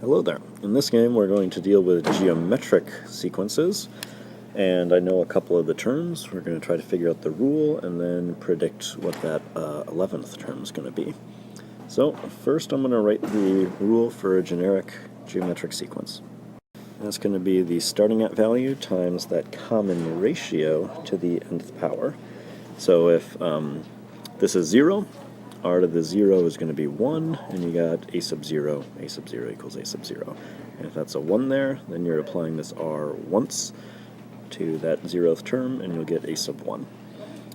Hello there. In this game we're going to deal with geometric sequences, and I know a couple of the terms. We're going to try to figure out the rule and then predict what that 11th term is going to be. So first I'm going to write the rule for a generic geometric sequence. That's going to be the starting at value times that common ratio to the nth power. So if this is 0, r to the 0 is going to be 1, and you got a sub 0 equals a sub 0. And if that's a 1 there, then you're applying this r once to that 0th term, and you'll get a sub 1.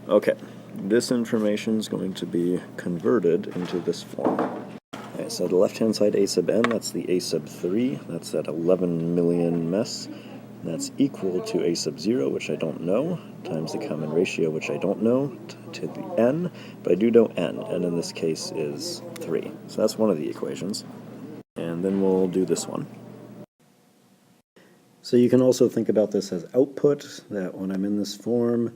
Okay, this information is going to be converted into this form. Okay, so the left-hand side a sub n, that's the a sub 3, that's that 11 million mess. That's equal to a sub 0, which I don't know, times the common ratio, which I don't know, to the n, but I do know n in this case is 3. So that's one of the equations. And then we'll do this one. So you can also think about this as output, that when I'm in this form,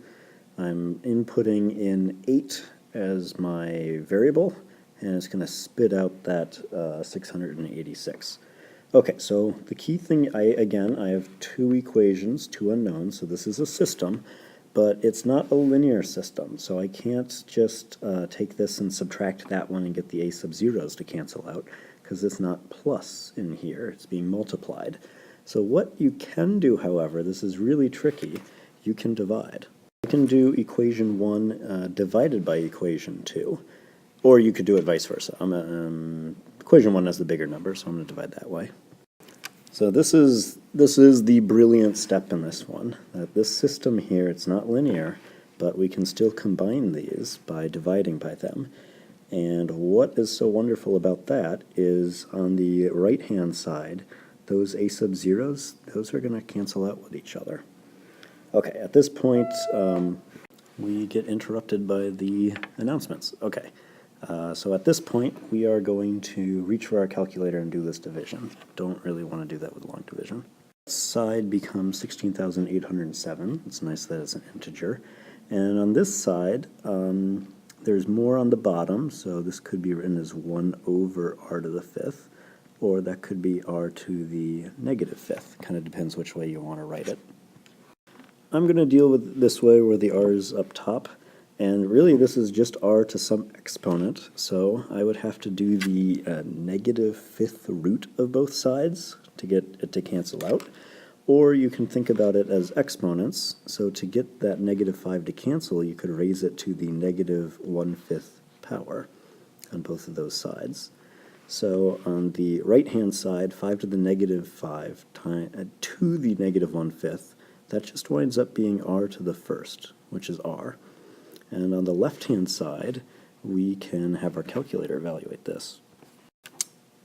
I'm inputting in 8 as my variable, and it's going to spit out that 686. Okay, so the key thing, I have two equations, two unknowns, so this is a system, but it's not a linear system, so I can't just take this and subtract that one and get the a sub zeros to cancel out, because it's not plus in here, it's being multiplied. So what you can do, however, this is really tricky, you can divide. You can do equation 1 divided by equation 2, or you could do it vice versa. Equation 1 has the bigger number, so I'm going to divide that way. So this is the brilliant step in this one, that this system here, it's not linear, but we can still combine these by dividing by them. And what is so wonderful about that is on the right-hand side, those a sub zeros, those are going to cancel out with each other. Okay, at this point, we get interrupted by the announcements. Okay. So at this point, we are going to reach for our calculator and do this division. Don't really want to do that with long division. This side becomes 16,807. It's nice that it's an integer. And on this side, there's more on the bottom, so this could be written as 1 over r to the 5th, or that could be r to the negative 5th. Kind of depends which way you want to write it. I'm going to deal with this way where the r is up top. And really, this is just r to some exponent, so I would have to do the negative 5th root of both sides to get it to cancel out. Or you can think about it as exponents, so to get that negative 5 to cancel, you could raise it to the negative 1/5 power on both of those sides. So on the right-hand side, 5 to the negative 5 to the negative 1/5, that just winds up being r to the 1st, which is r. And on the left-hand side, we can have our calculator evaluate this.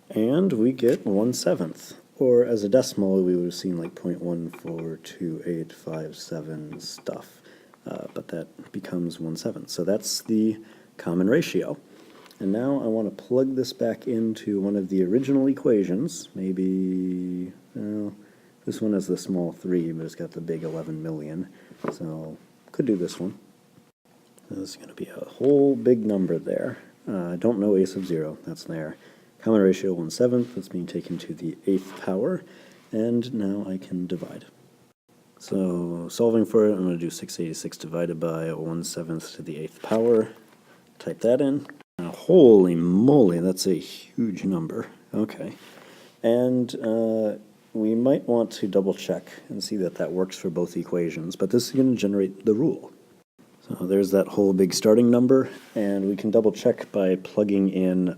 And we get 1/7, or as a decimal, we would have seen like 0.142857 stuff, but that becomes 1/7. So that's the common ratio. And now I want to plug this back into one of the original equations, maybe, well, this one has the small 3, but it's got the big 11 million, so could do this one. This is going to be a whole big number there. I don't know a sub 0, that's there. Common ratio 1/7, that's being taken to the 8th power, and now I can divide. So solving for it, I'm going to do 686 divided by 1/7 to the 8th power. Type that in. Holy moly, that's a huge number. Okay. And we might want to double check and see that that works for both equations, but this is going to generate the rule. So there's that whole big starting number, and we can double check by plugging in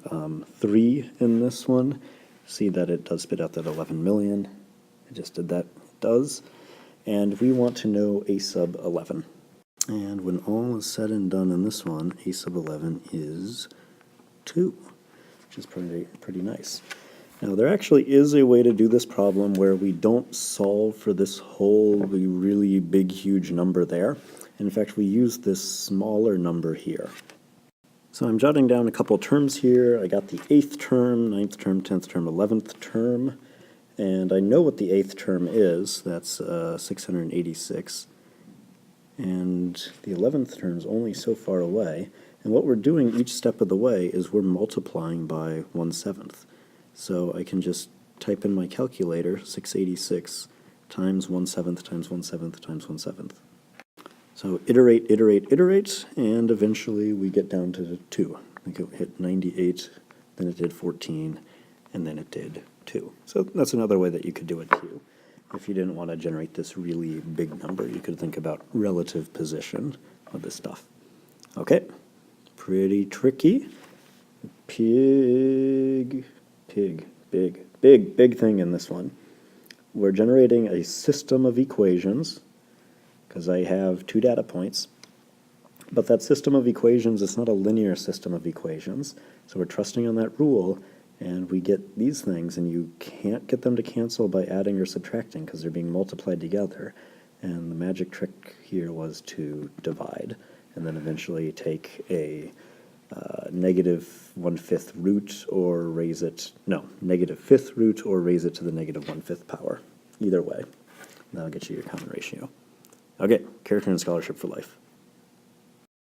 3 in this one. See that it does spit out that 11 million. I just did that. It does. And we want to know a sub 11. And when all is said and done in this one, a sub 11 is 2, which is pretty nice. Now there actually is a way to do this problem where we don't solve for this whole really big, huge number there. In fact, we use this smaller number here. So I'm jotting down a couple terms here. I got the 8th term, 9th term, 10th term, 11th term, and I know what the 8th term is. That's 686. And the 11th term is only so far away. And what we're doing each step of the way is we're multiplying by 1/7. So I can just type in my calculator 686 times 1/7 times 1/7 times 1/7. So iterate, iterate, iterate, and eventually we get down to 2. I think it hit 98, then it did 14, and then it did 2. So that's another way that you could do it too. If you didn't want to generate this really big number, you could think about relative position of this stuff. Okay, pretty tricky. Big thing in this one. We're generating a system of equations, because I have 2 data points, but that system of equations is not a linear system of equations, so we're trusting on that rule, and we get these things, and you can't get them to cancel by adding or subtracting, because they're being multiplied together, and the magic trick here was to divide, and then eventually take a negative 1/5 root or raise it, no, negative 5th root or raise it to the negative 1/5 power. Either way, that'll get you your common ratio. Okay, character and scholarship for life.